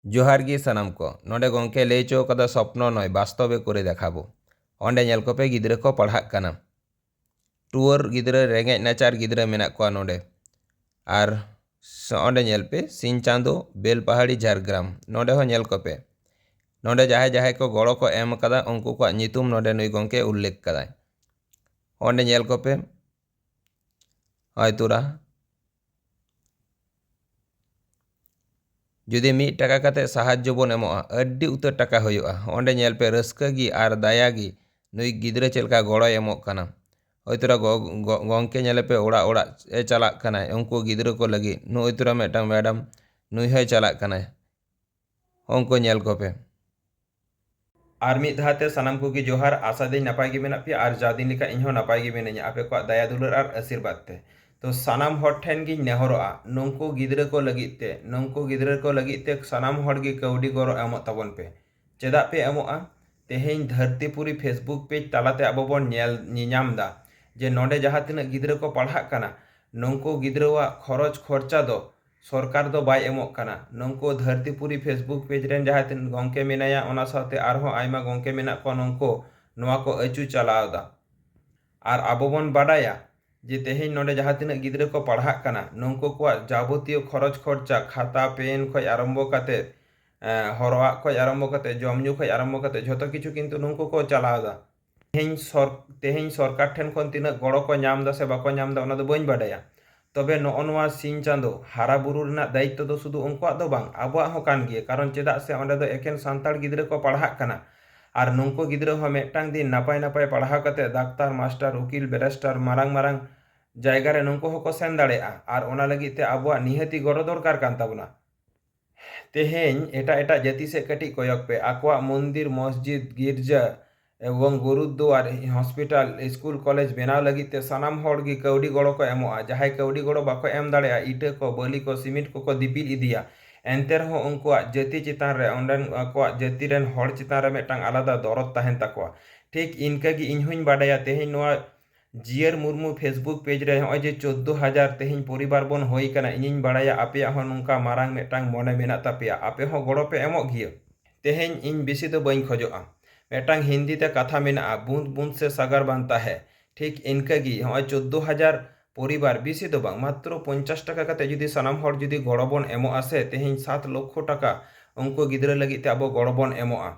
जोहार गी सानाम को नोडे गोंके लई चो कदा स्वप्न नय बास्तवे करे देखाबो। ओंडे नेल कोपे गिद्रा को पढ़ाग काना। टुअर गिद्रा रेंगेज नाचार गिद्रा मेनाग कोआ नोडे। आर ओंडे नेल पे सिन चांदो बेलपहाड़ी झारग्राम नोडे हो नेल कोपे। नोडे जाहे जाहे को गड़ो को एम कदा उनको को नितुम नोडे नुई गोंके उल्लेख कदा। ओंडे नेल कोपे हयतुरा जुदी 1 टाका कते साहाज्य बन एमोआ अड्डी उतर टाका होयुआ। ओंडे नेल पे रस्का गी आर दाया गी नुई गिद्रा चेलका गड़ो एमोग काना। हयतुरा गोंके नेले पे ओड़ा ओड़ा ए चालाग काना उनको गिद्रा को लगी नु हयतुरा मेटांग मैडम नुई होय चालाग काना उनको नेल कोपे। आर मिद धाते सानाम कोगी जोहार आशा दी नपाय गे मेना पे आर जादिन लेका इन्हो नपाय गे मेनाña आपे को दया दुलार आर आशीर्वाद ते। तो सानाम हर ठेन गी नेहरोआ नंको गिद्रा को लगित ते सानाम हर गी कौडी गरो एमो ताबन पे। चेदा पे एमोआ तेहेñ धरतीपुरी फेसबुक पेज तालाते आबो बन ᱧᱮᱧᱟᱢ दा जे नोडे जहाँ तिना गिद्रा को पढ़ाग काना नंको गिद्रावा खरच खर्चा दो सरकार दो बाय एमोग काना। नंको धरतीपुरी फेसबुक पेज रेन जहाँ तिन गोंके मेनाया ओना साथे आरहों आयमा गोंके मेना को नंको नोआ को अचू चलाव दा। आर आबो बन बाडाया जे तेहेñ नोडे जहाँ तिना गिद्रा को पढ़ाग काना नंको को जाबतीय खरच खर्चा खाता पेन खय आरम्भ काते हरवाग खय आरम्भ काते जमñu खय आरम्भ काते झोतो किछु किन्तु नंको को चलाव दा। तेहेñ सरकार ठेन खन तिना गड़ो को ñाम दा से बाको ñाम दा ओना दो बाñ बाडाया। तबे नोआ सिन चांदो हारा बुरु रेना दायित्व दो शुधु उनकुआग दो बांग आबोआग हो कान गिया कारण चेदा से ओंडे दो एकेन सान्ताड़ गिद्रा को पढ़ाग काना। आर नंको गिद्रा हो मेटांग दिन नापाय नापाय पढ़ाव काते डाक्तार मास्टर उकिल बैरिस्टार मारांग मारांग जायगा रे नंको होको सेन दाड़ेआ आर ओना लगित ते आबोआग निहाती गड़ो दरकार कान ताबोना। तेहेñ एटा एटा जाति से कटी कयक पे आकोआग मंदिर मस्जिद गिरजा एवं गुरुद्वार हॉस्पिटल स्कूल कॉलेज बनाव लगित ते सानाम हर गी कौडी गड़ो को एमोआ। जहाय कौडी गड़ो बाको एम दाड़ेआ इटा को बलि को सिमेंट को दिपिल इदिया एनते रहो उनकुआग जाति चितान रे ओंडेन आकोआग जाति रेन हर चितान रे मेटांग आलादा दरद ताहेन ताकोआ। ठीक इनका गी इनहुñ बाडाया तेहेñ नोआ जियर मुर्मू फेसबुक पेज रे हय जे 14,000 तेहेñ परिवार बन होई काना इनिñ बाडाया आपेया हो नुंका मारांग मेटांग मोने मेना तापेया आपे हो गड़ो पे एमोग गिया। तेहेñ इन बेसी दो बाñ खोजोआ मेटांग हिंदी ते कथा मेना बूंद बूंद से सागर बनता है। ठीक इनका गी हय 14,000 परिवार बेसी दो बांग मात्र 50 टाका काते जुदी सानाम हर जुदी गड़ो बन एमोआ से तेहेñ 7 लक्ष टाका उनको गिद्रा लगित ते आबो गड़ो बन एमोआ।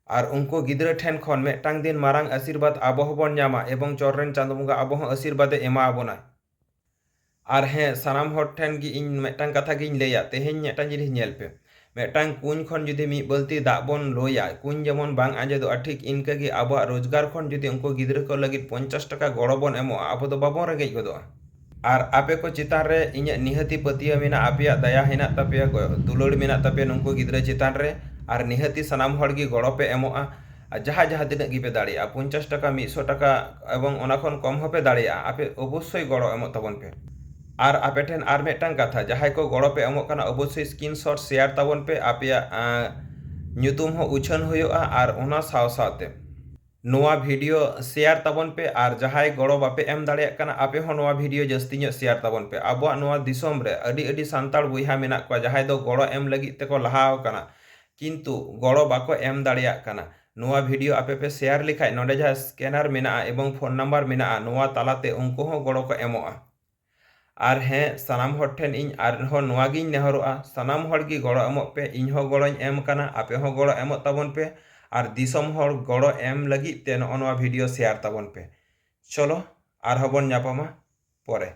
आर उनको गिद्रा ठेन खन मेटांग दिन मारांग आशीर्वाद आबो हबन ñामा एवं चोररेन चांदो बंगा आबो हो आशीर्वादे एमा आबोना। आर हें सानाम हर ठेन गी इन मेटांग कथा गिñ लैया तेहेñ मेटांग जिनिस नेल पे मेटांग कुñ खन जुदी मी बल्ती दाग बन लोया कुñ जेमन बांग आंजेदोआ ठीक इनका गी आबोआ रोजगार खन जुदी उनको गिद्रा को लगित 50 टाका गड़ो बन एमोआ आबो दो बाबोन रेंगेज गोदोआ। आर आपे को चितान रे इña निहाती पतिया मेना आपेया दया हेना तापेया दुलाड़ मेना तापेया नुंको गिद्रा चितान रे आर निहाती सानाम हर गी गड़ो पे एमोआ। जहाँ जहाँ तिनाग गी पे दाड़ेया 50 टाका 100 टाका एवं ओना खन कम होपे दाड़ेया आपे अवश्य गड़ो एमो ताबन पे। आर आपे ठेन आर मेटांग कथा जहाय को गड़ो पे एमोग काना अवश्य स्क्रीनशॉट शेयर ताबन पे आपेया ᱧᱩᱛᱩᱢ हो उछान होयोआ आर ओना साव सावते नोआ वीडियो शेयर ताबन पे आर जहाय गड़ो बापे एम दाड़ेया काना आपे हो नोआ वीडियो जस्ती ᱧᱚᱜ शेयर ताबन पे। आबोआ नोआ दिसोम रे अडी अडी सांताड़ बुइहा मेना कोआ जहाय दो गड़ो एम लगित ते को लहाव काना किंतु गड़ो बाको एम दाड़ेया काना। नोआ वीडियो आपे पे शेयर लिखाय नोडे जहां स्कैनर मेना एवं फोन नंबर मेना नोआ तालाते उनको हो गड़ो को एमोआ। आर हें सानाम हर ठेन इन आर हो नोआ गिñ नेहरोआ सानाम हर गी गड़ो एमोग पे इन हो गड़ोñ एम काना आपे हो गड़ो एमोग ताबन पे आर दिसोम हर गड़ो एम लगित ते नोआ वीडियो शेयर ताबन पे। चलो आर हबन ñापामा परे।